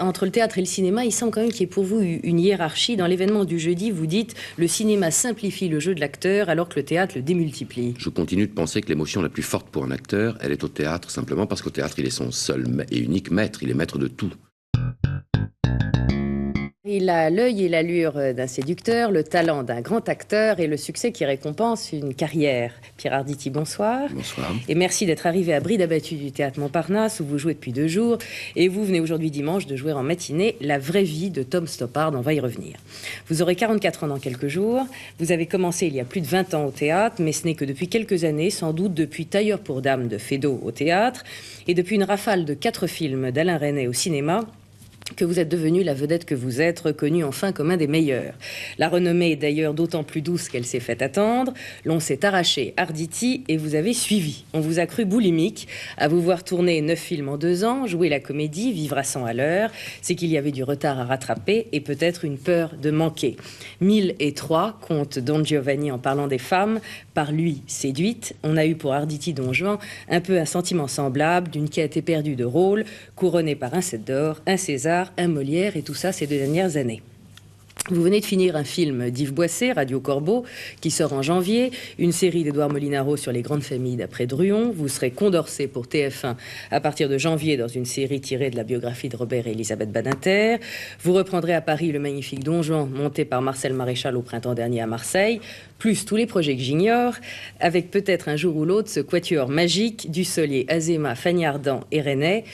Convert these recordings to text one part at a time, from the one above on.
Entre le théâtre et le cinéma, il semble quand même qu'il y ait pour vous une hiérarchie. Dans l'événement du jeudi, vous dites « le cinéma simplifie le jeu de l'acteur alors que le théâtre le démultiplie ». Je continue de penser que l'émotion la plus forte pour un acteur, elle est au théâtre, simplement parce qu'au théâtre, il est son seul et unique maître, il est maître de tout. Il a l'œil et l'allure d'un séducteur, le talent d'un grand acteur et le succès qui récompense une carrière. Pierre Arditi, bonsoir. Bonsoir. Et merci d'être arrivé à Bride Abattue du Théâtre Montparnasse où vous jouez depuis 2 jours. Et vous venez aujourd'hui dimanche de jouer en matinée La vraie vie de Tom Stoppard, on va y revenir. Vous aurez 44 ans dans quelques jours. Vous avez commencé il y a plus de 20 ans au théâtre, mais ce n'est que depuis quelques années, sans doute depuis Tailleur pour dames de Feydeau au théâtre et depuis une rafale de 4 films d'Alain Resnais au cinéma, que vous êtes devenu la vedette que vous êtes, reconnu enfin comme un des meilleurs. La renommée est d'ailleurs d'autant plus douce qu'elle s'est fait attendre. L'on s'est arraché Arditi et vous avez suivi. On vous a cru boulimique à vous voir tourner 9 films en 2 ans, jouer la comédie, vivre à 100 à l'heure. C'est qu'il y avait du retard à rattraper et peut-être une peur de manquer. 1003, conte Don Giovanni en parlant des femmes, par lui séduite. On a eu pour Arditi Don Juan un peu un sentiment semblable d'une qui a été perdue de rôle, couronnée par un 7 d'or, un César, un Molière et tout ça ces 2 dernières années. Vous venez de finir un film d'Yves Boisset, Radio Corbeau, qui sort en janvier, une série d'Édouard Molinaro sur les grandes familles d'après Druon. Vous serez Condorcet pour TF1 à partir de janvier dans une série tirée de la biographie de Robert et Elisabeth Badinter. Vous reprendrez à Paris le magnifique Don Juan, monté par Marcel Maréchal au printemps dernier à Marseille, plus tous les projets que j'ignore, avec peut-être un jour ou l'autre ce quatuor magique, Dussolier, Azéma, Fanny Ardant et Resnais,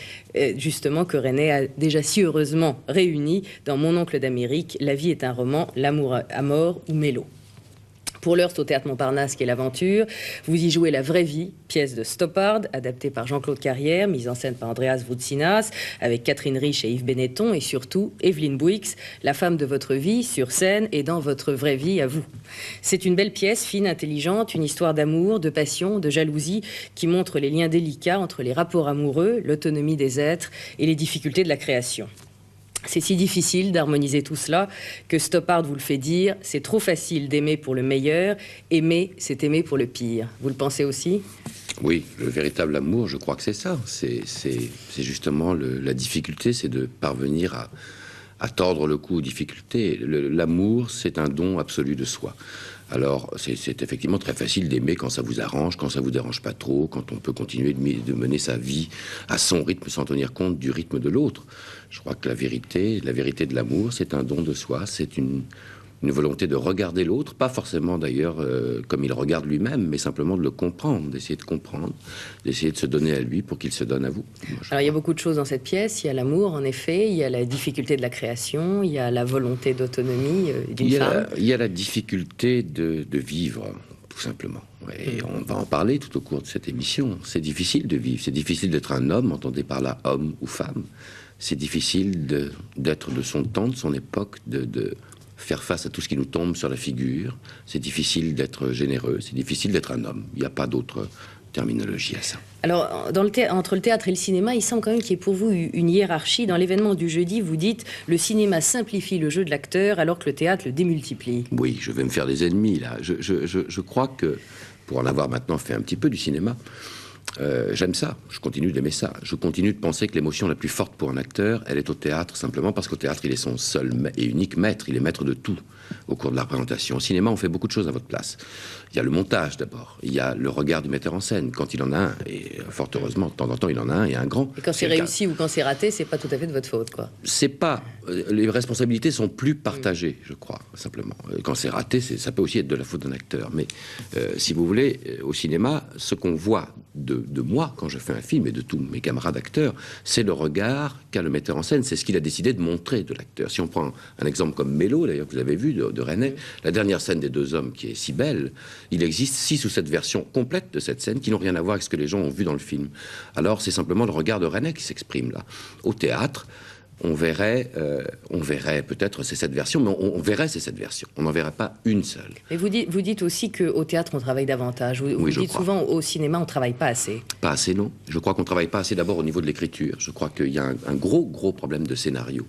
justement que Resnais a déjà si heureusement réuni dans Mon oncle d'Amérique, La vie est un roman, L'amour à mort ou Mélo. Pour l'heure, c'est au Théâtre Montparnasse qu'est l'aventure. Vous y jouez La vraie vie, pièce de Stoppard, adaptée par Jean-Claude Carrière, mise en scène par Andreas Voutsinas, avec Catherine Rich et Yves Benetton, et surtout Evelyne Bouix, la femme de votre vie, sur scène et dans votre vraie vie à vous. C'est une belle pièce, fine, intelligente, une histoire d'amour, de passion, de jalousie, qui montre les liens délicats entre les rapports amoureux, l'autonomie des êtres et les difficultés de la création. C'est si difficile d'harmoniser tout cela que Stoppard vous le fait dire, c'est trop facile d'aimer pour le meilleur, aimer, c'est aimer pour le pire. Vous le pensez aussi ? Oui, le véritable amour, je crois que c'est ça. C'est justement la difficulté, c'est de parvenir à tordre le cou aux difficultés. L'amour, c'est un don absolu de soi. Alors, c'est effectivement très facile d'aimer quand ça vous arrange, quand ça vous dérange pas trop, quand on peut continuer de mener sa vie à son rythme sans tenir compte du rythme de l'autre. Je crois que la vérité de l'amour, c'est un don de soi, c'est une volonté de regarder l'autre, pas forcément d'ailleurs comme il regarde lui-même, mais simplement de le comprendre, d'essayer de comprendre, d'essayer de se donner à lui pour qu'il se donne à vous. Alors il y a beaucoup de choses dans cette pièce, il y a l'amour en effet, il y a la difficulté de la création, il y a la volonté d'autonomie d'une femme. Il y a la difficulté de vivre, tout simplement. Et on va en parler tout au cours de cette émission. C'est difficile de vivre, c'est difficile d'être un homme, entendez par là homme ou femme. C'est difficile d'être de son temps, de son époque, de faire face à tout ce qui nous tombe sur la figure. C'est difficile d'être généreux, c'est difficile d'être un homme. Il n'y a pas d'autre terminologie à ça. Alors, entre le théâtre et le cinéma, il semble quand même qu'il y ait pour vous une hiérarchie. Dans l'événement du jeudi, vous dites « le cinéma simplifie le jeu de l'acteur alors que le théâtre le démultiplie ». Oui, je vais me faire des ennemis, là. Je crois que, pour en avoir maintenant fait un petit peu du cinéma, j'aime ça, je continue d'aimer ça. Je continue de penser que l'émotion la plus forte pour un acteur, elle est au théâtre, simplement parce qu'au théâtre, il est son seul et unique maître, il est maître de tout au cours de la représentation. Au cinéma, on fait beaucoup de choses à votre place. Il y a le montage d'abord, il y a le regard du metteur en scène, quand il en a un, et fort heureusement, de temps en temps, il en a un, et un grand. Et quand c'est réussi ou quand c'est raté, c'est pas tout à fait de votre faute, quoi. C'est pas... les responsabilités sont plus partagées, je crois, simplement. Quand c'est raté, ça peut aussi être de la faute d'un acteur. Mais si vous voulez, au cinéma, ce qu'on voit de moi, quand je fais un film, et de tous mes camarades acteurs, c'est le regard qu'a le metteur en scène, c'est ce qu'il a décidé de montrer de l'acteur. Si on prend un exemple comme Mélo, d'ailleurs, que vous avez vu, de Resnais, la dernière scène des 2 hommes, qui est si belle, il existe 6 ou 7 versions complètes de cette scène qui n'ont rien à voir avec ce que les gens ont vu dans le film. Alors, c'est simplement le regard de Resnais qui s'exprime là. Au théâtre, on verrait peut-être ces 7 versions, mais on verrait ces 7 versions. On n'en verrait pas une seule. Mais vous dites aussi qu'au théâtre, on travaille davantage. Vous dites souvent, au cinéma, on ne travaille pas assez. Pas assez, non. Je crois qu'on ne travaille pas assez d'abord au niveau de l'écriture. Je crois qu'il y a un gros problème de scénario.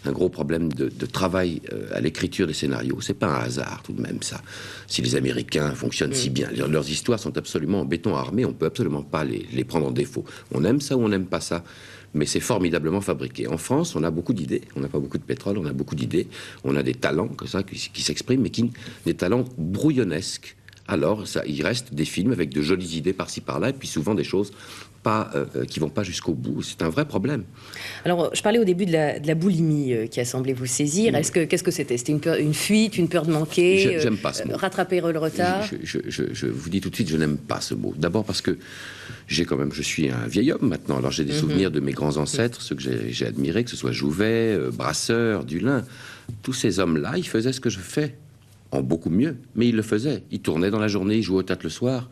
Un gros problème de travail à l'écriture des scénarios. C'est pas un hasard, tout de même, ça. Si les Américains fonctionnent si bien, leurs histoires sont absolument en béton armé, on peut absolument pas les prendre en défaut. On aime ça ou on n'aime pas ça. mais c'est formidablement fabriqué. En France, on a beaucoup d'idées, on n'a pas beaucoup de pétrole, on a beaucoup d'idées, on a des talents comme ça qui s'expriment, mais des talents brouillonnesques. Alors, il reste des films avec de jolies idées par-ci par-là, et puis souvent des choses qui vont pas jusqu'au bout. C'est un vrai problème. Alors, je parlais au début de la boulimie qui a semblé vous saisir. Qu'est-ce que c'était? C'était une fuite, une peur de manquer, j'aime pas ce mot. Rattraper le retard? Je vous dis tout de suite, je n'aime pas ce mot. D'abord parce que je suis un vieil homme maintenant. Alors j'ai des souvenirs de mes grands ancêtres, ceux que j'ai admirés, que ce soit Jouvet, Brasseur, Dulin. Tous ces hommes-là, ils faisaient ce que je fais, en beaucoup mieux, mais ils le faisaient. Ils tournaient dans la journée, ils jouaient au théâtre le soir.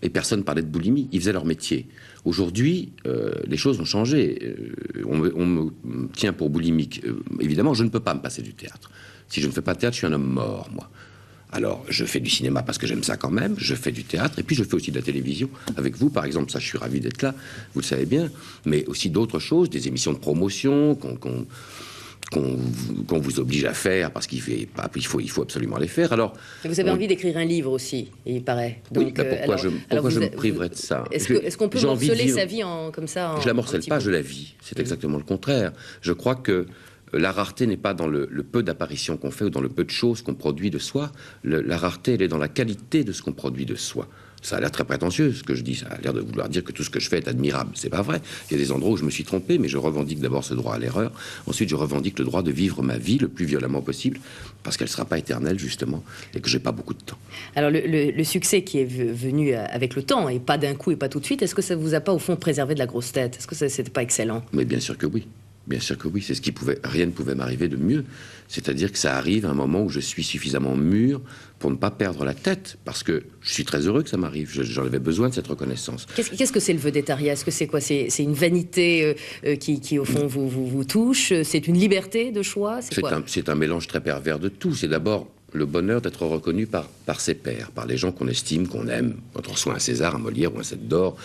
Et personne parlait de boulimie, ils faisaient leur métier. Aujourd'hui, les choses ont changé. On me tient pour boulimique. Évidemment, je ne peux pas me passer du théâtre. Si je ne fais pas de théâtre, je suis un homme mort, moi. Alors, je fais du cinéma parce que j'aime ça quand même, je fais du théâtre, et puis je fais aussi de la télévision. Avec vous, par exemple, ça, je suis ravi d'être là, vous le savez bien. Mais aussi d'autres choses, des émissions de promotion qu'on vous oblige à faire parce qu'il faut absolument les faire. Alors, vous avez envie d'écrire un livre aussi, il paraît. Donc, oui, pourquoi je me priverais de ça? Est-ce qu'on peut morceler sa vie comme ça? Je la morcelle pas, je la vis. C'est exactement le contraire. Je crois que la rareté n'est pas dans le peu d'apparitions qu'on fait ou dans le peu de choses qu'on produit de soi. La rareté, elle est dans la qualité de ce qu'on produit de soi. Ça a l'air très prétentieux, ce que je dis. Ça a l'air de vouloir dire que tout ce que je fais est admirable. C'est pas vrai. Il y a des endroits où je me suis trompé, mais je revendique d'abord ce droit à l'erreur. Ensuite, je revendique le droit de vivre ma vie le plus violemment possible, parce qu'elle ne sera pas éternelle, justement, et que j'ai pas beaucoup de temps. Alors, le succès qui est venu avec le temps, et pas d'un coup et pas tout de suite, est-ce que ça vous a pas, au fond, préservé de la grosse tête? Est-ce que c'était pas excellent? Mais bien sûr que oui. Bien sûr que oui, c'est rien ne pouvait m'arriver de mieux. C'est-à-dire que ça arrive à un moment où je suis suffisamment mûr pour ne pas perdre la tête, parce que je suis très heureux que ça m'arrive. J'en avais besoin de cette reconnaissance. Qu'est-ce que c'est le vedettariat? Est-ce que c'est quoi? C'est une vanité qui, au fond, vous touche? C'est une liberté de choix? C'est un mélange très pervers de tout. C'est d'abord le bonheur d'être reconnu par ses pairs, par les gens qu'on estime, qu'on aime. Quand on reçoit un César, un Molière ou un 7 d'or,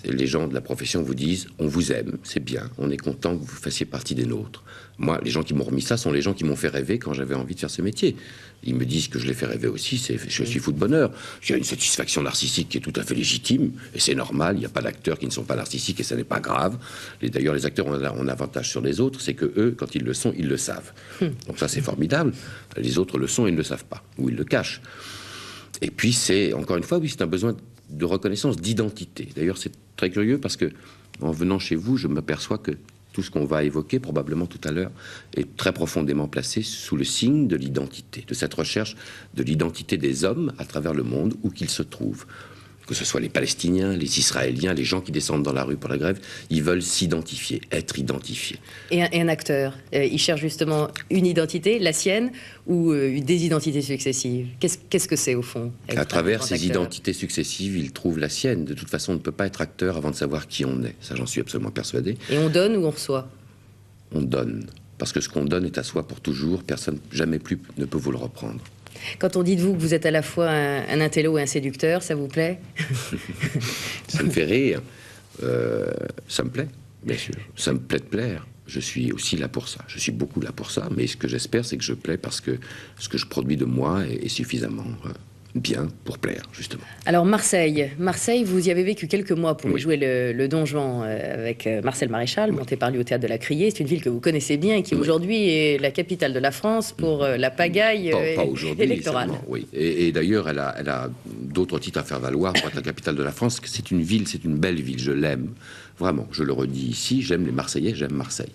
les gens de la profession vous disent « on vous aime, c'est bien, on est content que vous fassiez partie des nôtres ». Moi, les gens qui m'ont remis ça sont les gens qui m'ont fait rêver quand j'avais envie de faire ce métier. Ils me disent que je les fais rêver aussi, je suis fou de bonheur. J'ai une satisfaction narcissique qui est tout à fait légitime, et c'est normal, il n'y a pas d'acteurs qui ne sont pas narcissiques, et ça n'est pas grave. D'ailleurs, les acteurs ont un avantage sur les autres, c'est que eux, quand ils le sont, ils le savent. Donc ça, c'est formidable. Les autres le sont et ne le savent pas, ou ils le cachent. Et puis, encore une fois, oui, c'est un besoin de reconnaissance, d'identité. D'ailleurs, c'est très curieux parce que, en venant chez vous, je m'aperçois que tout ce qu'on va évoquer probablement tout à l'heure est très profondément placé sous le signe de l'identité, de cette recherche de l'identité des hommes à travers le monde où qu'ils se trouvent. Que ce soit les Palestiniens, les Israéliens, les gens qui descendent dans la rue pour la grève, ils veulent s'identifier, être identifiés. Et un acteur, il cherche justement une identité, la sienne, ou des identités successives? Qu'est-ce que c'est au fond? À travers ces identités successives, il trouve la sienne. De toute façon, on ne peut pas être acteur avant de savoir qui on est. Ça, j'en suis absolument persuadé. Et on donne ou on reçoit? On donne. Parce que ce qu'on donne est à soi pour toujours. Personne, jamais plus, ne peut vous le reprendre. Quand on dit de vous que vous êtes à la fois un intello et un séducteur, ça vous plaît? Ça me fait rire. Ça me plaît, bien sûr. Ça me plaît de plaire. Je suis aussi là pour ça. Je suis beaucoup là pour ça. Mais ce que j'espère, c'est que je plais parce que ce que je produis de moi est suffisamment bien pour plaire, justement. Alors, Marseille, vous y avez vécu quelques mois pour jouer le Don Juan avec Marcel Maréchal, monté par lui au Théâtre de la Criée. C'est une ville que vous connaissez bien et qui aujourd'hui est la capitale de la France pour la pagaille pas aujourd'hui, électorale. Oui. Et d'ailleurs, elle a d'autres titres à faire valoir pour être la capitale de la France. C'est une belle ville, je l'aime. Vraiment, je le redis ici, j'aime les Marseillais, j'aime Marseille.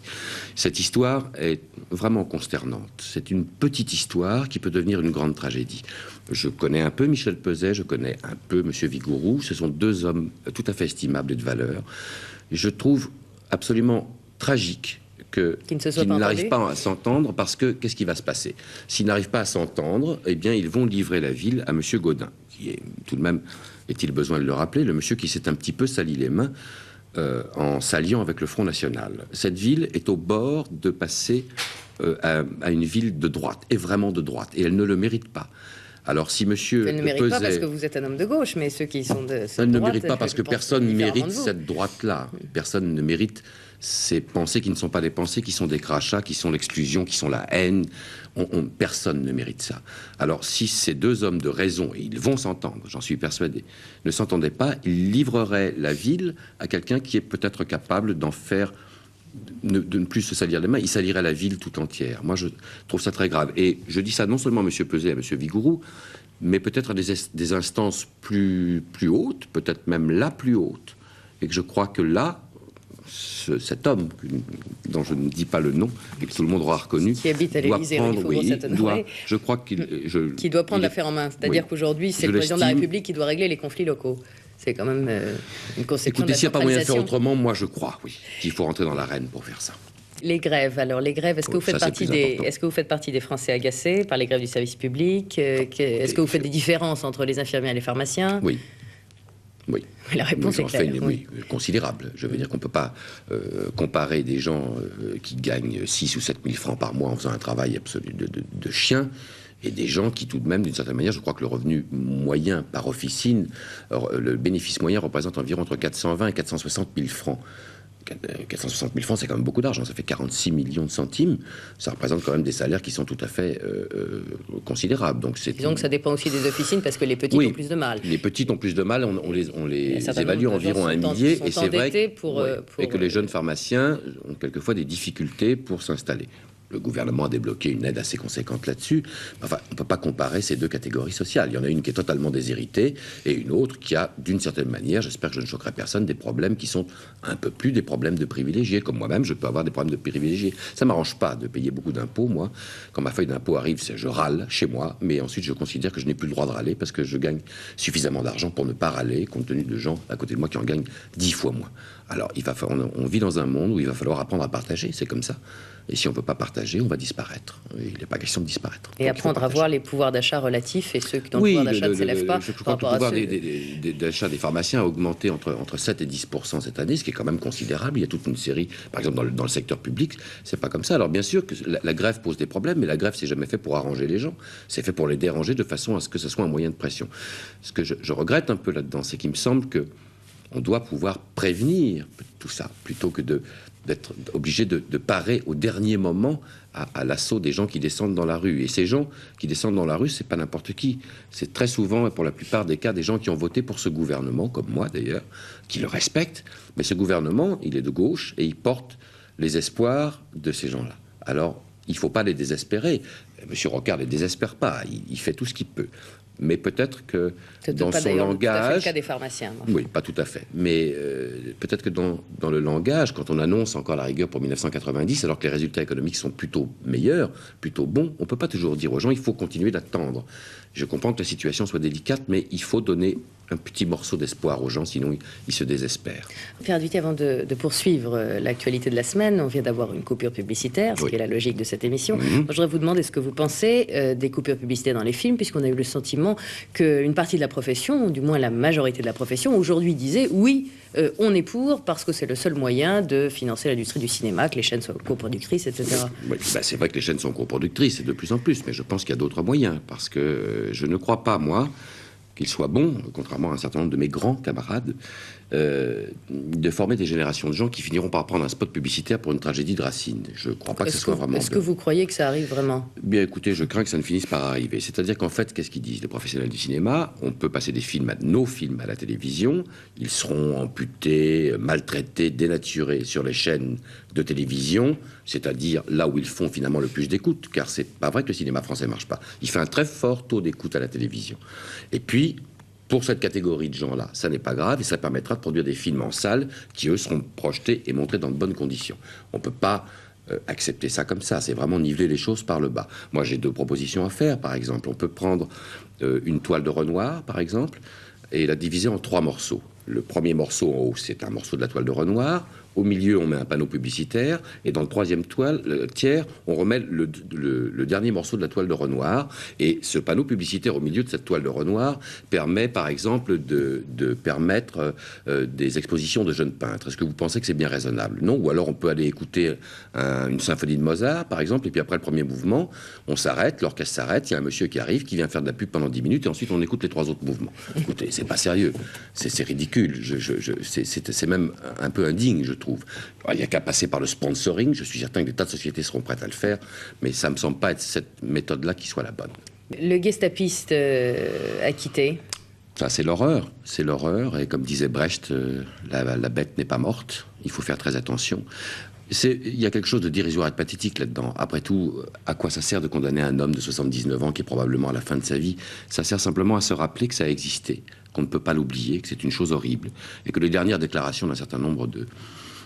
Cette histoire est vraiment consternante. C'est une petite histoire qui peut devenir une grande tragédie. Je connais un peu Michel Peset, je connais un peu Monsieur Vigouroux. Ce sont deux hommes tout à fait estimables et de valeur. Et je trouve absolument tragique qu'ils n'arrivent pas à s'entendre, parce que qu'est-ce qui va se passer? S'ils n'arrivent pas à s'entendre, eh bien, ils vont livrer la ville à Monsieur Gaudin, qui est tout de même, est-il besoin de le rappeler, le monsieur qui s'est un petit peu sali les mains en s'alliant avec le Front National. Cette ville est au bord de passer à une ville de droite, et vraiment de droite, et elle ne le mérite pas. Alors si monsieur elle ne mérite pas parce que vous êtes un homme de gauche, mais ceux qui sont de cette elle droite... ne mérite pas parce que personne ne mérite cette droite-là. Personne ne mérite ces pensées qui ne sont pas des pensées, qui sont des crachats, qui sont l'exclusion, qui sont la haine. Personne ne mérite ça. Alors, si ces deux hommes de raison, et ils vont s'entendre, j'en suis persuadé, ne s'entendaient pas, ils livreraient la ville à quelqu'un qui est peut-être capable d'en faire, de ne plus se salir les mains. Il salirait la ville tout entière. Moi, je trouve ça très grave. Et je dis ça non seulement à M. Peset et à M. Vigouroux, mais peut-être à des instances plus hautes, peut-être même la plus haute. Et que je crois que là, cet homme, dont je ne dis pas le nom, et que tout le monde aura reconnu, qui habite à l'Élysée, je crois qu'il doit prendre l'affaire en main. C'est-à-dire qu'aujourd'hui, c'est le président de la République qui doit régler les conflits locaux. C'est quand même une conséquence. Écoutez, s'il n'y a pas moyen de faire autrement, moi je crois, oui, qu'il faut rentrer dans l'arène pour faire ça. Les grèves, alors les grèves, est-ce que vous faites partie des Français agacés par les grèves du service public? Est-ce que vous faites des différences entre les infirmiers et les pharmaciens? Oui. Oui. La réponse est claire. Oui, considérable. Je veux dire qu'on ne peut pas comparer des gens qui gagnent 6 ou 7 000 francs par mois en faisant un travail absolu de chien et des gens qui, tout de même, d'une certaine manière, je crois que le revenu moyen par officine, le bénéfice moyen représente environ entre 420 et 460 000 francs. 460 000 francs, c'est quand même beaucoup d'argent. Ça fait 46 millions de centimes. Ça représente quand même des salaires qui sont tout à fait considérables. Donc disons que ça dépend aussi des officines, parce que les petites ont plus de mal. Les petites ont plus de mal. On les évalue environ à 1 millier. Et c'est vrai que les jeunes pharmaciens ont quelquefois des difficultés pour s'installer. Le gouvernement a débloqué une aide assez conséquente là-dessus. Enfin, on ne peut pas comparer ces deux catégories sociales. Il y en a une qui est totalement déshéritée et une autre qui a, d'une certaine manière, j'espère que je ne choquerai personne, des problèmes qui sont un peu plus des problèmes de privilégiés. Comme moi-même, je peux avoir des problèmes de privilégiés. Ça ne m'arrange pas de payer beaucoup d'impôts, moi. Quand ma feuille d'impôt arrive, je râle chez moi, mais ensuite je considère que je n'ai plus le droit de râler parce que je gagne suffisamment d'argent pour ne pas râler, compte tenu de gens à côté de moi qui en gagnent 10 fois moins. Alors, on vit dans un monde où il va falloir apprendre à partager, c'est comme ça. Et si on ne peut pas partager, on va disparaître. Il n'est pas question de disparaître. Et apprendre à voir les pouvoirs d'achat relatifs et ceux dont le pouvoir d'achat ne s'élève pas. Je crois que le pouvoir d'achat des pharmaciens a augmenté entre 7 et 10% cette année, ce qui est quand même considérable. Il y a toute une série, par exemple dans le secteur public, c'est pas comme ça. Alors bien sûr que la grève pose des problèmes, mais la grève, c'est jamais fait pour arranger les gens. C'est fait pour les déranger de façon à ce que ce soit un moyen de pression. Ce que je regrette un peu là-dedans, c'est qu'il me semble que on doit pouvoir prévenir tout ça, plutôt que d'être obligé de parer au dernier moment à l'assaut des gens qui descendent dans la rue. Et ces gens qui descendent dans la rue, c'est pas n'importe qui. C'est très souvent, pour la plupart des cas, des gens qui ont voté pour ce gouvernement, comme moi d'ailleurs, qui le respectent. Mais ce gouvernement, il est de gauche et il porte les espoirs de ces gens-là. Alors, il ne faut pas les désespérer. Monsieur Rocard ne les désespère pas. Il fait tout ce qu'il peut. Mais peut-être que dans son langage... C'est le cas des pharmaciens. Oui, pas tout à fait. Mais peut-être que dans le langage, quand on annonce encore la rigueur pour 1990, alors que les résultats économiques sont plutôt meilleurs, plutôt bons, on ne peut pas toujours dire aux gens, il faut continuer d'attendre. Je comprends que la situation soit délicate, mais il faut donner un petit morceau d'espoir aux gens, sinon ils se désespèrent. Pierre Duty, avant de poursuivre l'actualité de la semaine, on vient d'avoir une coupure publicitaire, ce qui est la logique de cette émission. Moi, je voudrais vous demander ce que vous pensez des coupures publicitaires dans les films, puisqu'on a eu le sentiment qu'une partie de la profession, ou du moins la majorité de la profession, aujourd'hui disait oui, on est pour, parce que c'est le seul moyen de financer l'industrie du cinéma, que les chaînes soient coproductrices, etc. Oui, c'est vrai que les chaînes sont coproductrices, et de plus en plus, mais je pense qu'il y a d'autres moyens, parce que je ne crois pas, moi, qu'il soit bon, contrairement à un certain nombre de mes grands camarades, de former des générations de gens qui finiront par prendre un spot publicitaire pour une tragédie de Racine. Je ne crois pas que ce soit vraiment... Est-ce que vous croyez que ça arrive vraiment? Bien, écoutez, je crains que ça ne finisse par arriver. C'est-à-dire qu'en fait, qu'est-ce qu'ils disent, les professionnels du cinéma? On peut passer nos films à la télévision, ils seront amputés, maltraités, dénaturés sur les chaînes de télévision, c'est-à-dire là où ils font finalement le plus d'écoute, car c'est pas vrai que le cinéma français marche pas. Il fait un très fort taux d'écoute à la télévision. Et puis, pour cette catégorie de gens-là, ça n'est pas grave et ça permettra de produire des films en salle qui, eux, seront projetés et montrés dans de bonnes conditions. On ne peut pas accepter ça comme ça. C'est vraiment niveler les choses par le bas. Moi, j'ai 2 propositions à faire, par exemple. On peut prendre une toile de Renoir, par exemple, et la diviser en 3 morceaux. Le premier morceau en haut, c'est un morceau de la toile de Renoir. Au milieu, on met un panneau publicitaire. Et dans le troisième tiers, on remet le dernier morceau de la toile de Renoir. Et ce panneau publicitaire au milieu de cette toile de Renoir permet, par exemple, de permettre des expositions de jeunes peintres. Est-ce que vous pensez que c'est bien raisonnable? Non? Ou alors on peut aller écouter une symphonie de Mozart, par exemple, et puis après le premier mouvement, on s'arrête, l'orchestre s'arrête, il y a un monsieur qui arrive, qui vient faire de la pub pendant 10 minutes, et ensuite on écoute les 3 autres mouvements. Écoutez, c'est pas sérieux. C'est ridicule. C'est même un peu indigne, je trouve. trouve. Alors, il n'y a qu'à passer par le sponsoring. Je suis certain que des tas de sociétés seront prêtes à le faire, mais ça me semble pas être cette méthode-là qui soit la bonne. Le gestapiste acquitté. Ça, c'est l'horreur. C'est l'horreur. Et comme disait Brecht, la bête n'est pas morte. Il faut faire très attention. Il y a quelque chose de dérisoire et de pathétique là-dedans. Après tout, à quoi ça sert de condamner un homme de 79 ans qui est probablement à la fin de sa vie? Ça sert simplement à se rappeler que ça a existé, qu'on ne peut pas l'oublier, que c'est une chose horrible, et que les dernières déclarations d'un certain nombre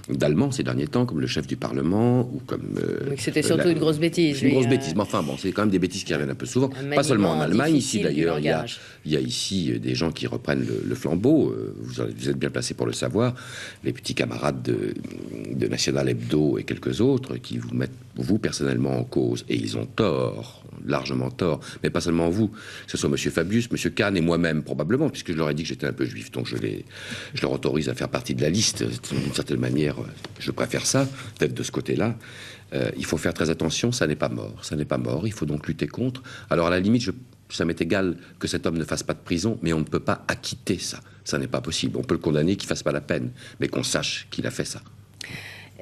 d'Allemands ces derniers temps, comme le chef du Parlement, ou comme... c'était surtout une grosse bêtise. Une grosse bêtise, mais enfin bon, c'est quand même des bêtises qui reviennent un peu souvent. Pas seulement en Allemagne, ici d'ailleurs, il y a ici des gens qui reprennent le flambeau, vous êtes bien placé pour le savoir, les petits camarades de National Hebdo et quelques autres qui vous mettent, vous, personnellement en cause, et ils ont tort, largement tort, mais pas seulement vous, que ce soit M. Fabius, M. Kahn et moi-même probablement, puisque je leur ai dit que j'étais un peu juif, donc je leur autorise à faire partie de la liste, d'une certaine manière. Je préfère ça, peut-être de ce côté-là. Il faut faire très attention, ça n'est pas mort. Ça n'est pas mort, il faut donc lutter contre. Alors à la limite, ça m'est égal que cet homme ne fasse pas de prison, mais on ne peut pas acquitter ça. Ça n'est pas possible. On peut le condamner qu'il ne fasse pas la peine, mais qu'on sache qu'il a fait ça.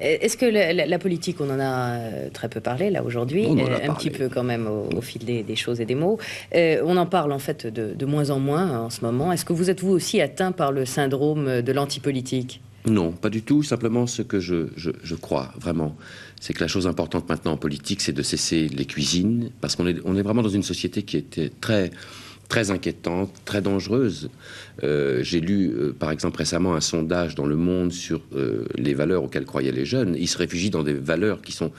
Est-ce que la politique, on en a très peu parlé là aujourd'hui, un petit peu quand même au fil des choses et des mots. On en parle en fait de moins en moins en ce moment. Est-ce que vous êtes vous aussi atteint par le syndrome de l'antipolitique ? Non, pas du tout. Simplement, ce que je crois vraiment, c'est que la chose importante maintenant en politique, c'est de cesser les cuisines, parce qu'on est vraiment dans une société qui était très inquiétante, très dangereuse. J'ai lu, par exemple, récemment un sondage dans Le Monde sur les valeurs auxquelles croyaient les jeunes. Ils se réfugient dans des valeurs qui sont...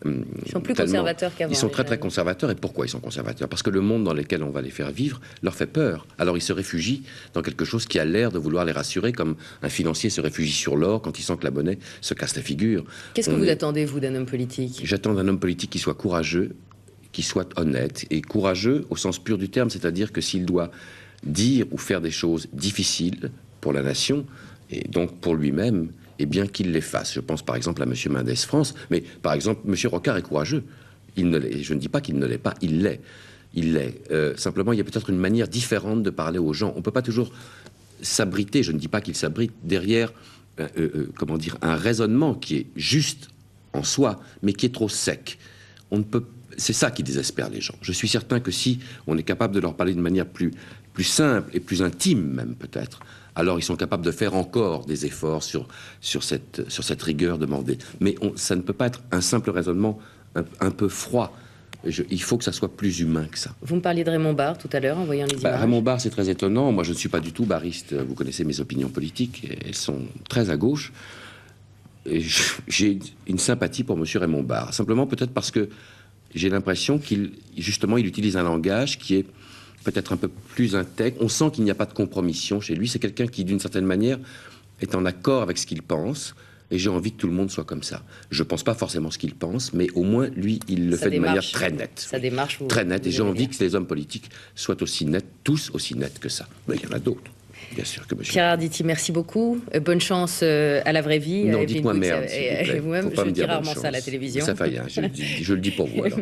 Ils sont plus conservateurs qu'avant. Ils sont très conservateurs. Et pourquoi ils sont conservateurs? Parce que le monde dans lequel on va les faire vivre leur fait peur. Alors ils se réfugient dans quelque chose qui a l'air de vouloir les rassurer, comme un financier se réfugie sur l'or quand il sent que la monnaie se casse la figure. Qu'est-ce que vous attendez, vous, d'un homme politique? J'attends d'un homme politique qui soit courageux, qui soit honnête. Et courageux au sens pur du terme, c'est-à-dire que s'il doit dire ou faire des choses difficiles pour la nation, et donc pour lui-même, et bien qu'il les fasse. Je pense par exemple à M. Mendes France, mais par exemple, M. Rocard est courageux. Il ne l'est. Je ne dis pas qu'il ne l'est pas, il l'est. Il l'est. Simplement, il y a peut-être une manière différente de parler aux gens. On ne peut pas toujours s'abriter, je ne dis pas qu'il s'abrite, derrière comment dire, un raisonnement qui est juste en soi, mais qui est trop sec. On ne peut. C'est ça qui désespère les gens. Je suis certain que si on est capable de leur parler d'une manière plus simple et plus intime même peut-être, alors ils sont capables de faire encore des efforts sur cette rigueur demandée. Mais ça ne peut pas être un simple raisonnement un peu froid. Il faut que ça soit plus humain que ça. Vous me parliez de Raymond Barre tout à l'heure en voyant les images. Raymond Barre, c'est très étonnant. Moi, je ne suis pas du tout barriste. Vous connaissez mes opinions politiques. Elles sont très à gauche. J'ai une sympathie pour M. Raymond Barre. Simplement peut-être parce que j'ai l'impression qu'il utilise un langage qui est peut-être un peu plus intègre. On sent qu'il n'y a pas de compromission chez lui. C'est quelqu'un qui, d'une certaine manière, est en accord avec ce qu'il pense. Et j'ai envie que tout le monde soit comme ça. Je ne pense pas forcément ce qu'il pense, mais au moins, lui, il le fait de manière très nette. Ça démarche. Très nette. Et j'ai envie que les hommes politiques soient aussi nets, tous aussi nets que ça. Mais il y en a d'autres. Bien sûr que monsieur. Pierre Arditi, merci beaucoup. Bonne chance à la vraie vie. Non, dites-moi merde. Et vous-même, je dis rarement ça à la télévision. Ça fait rien. Je le dis pour vous alors.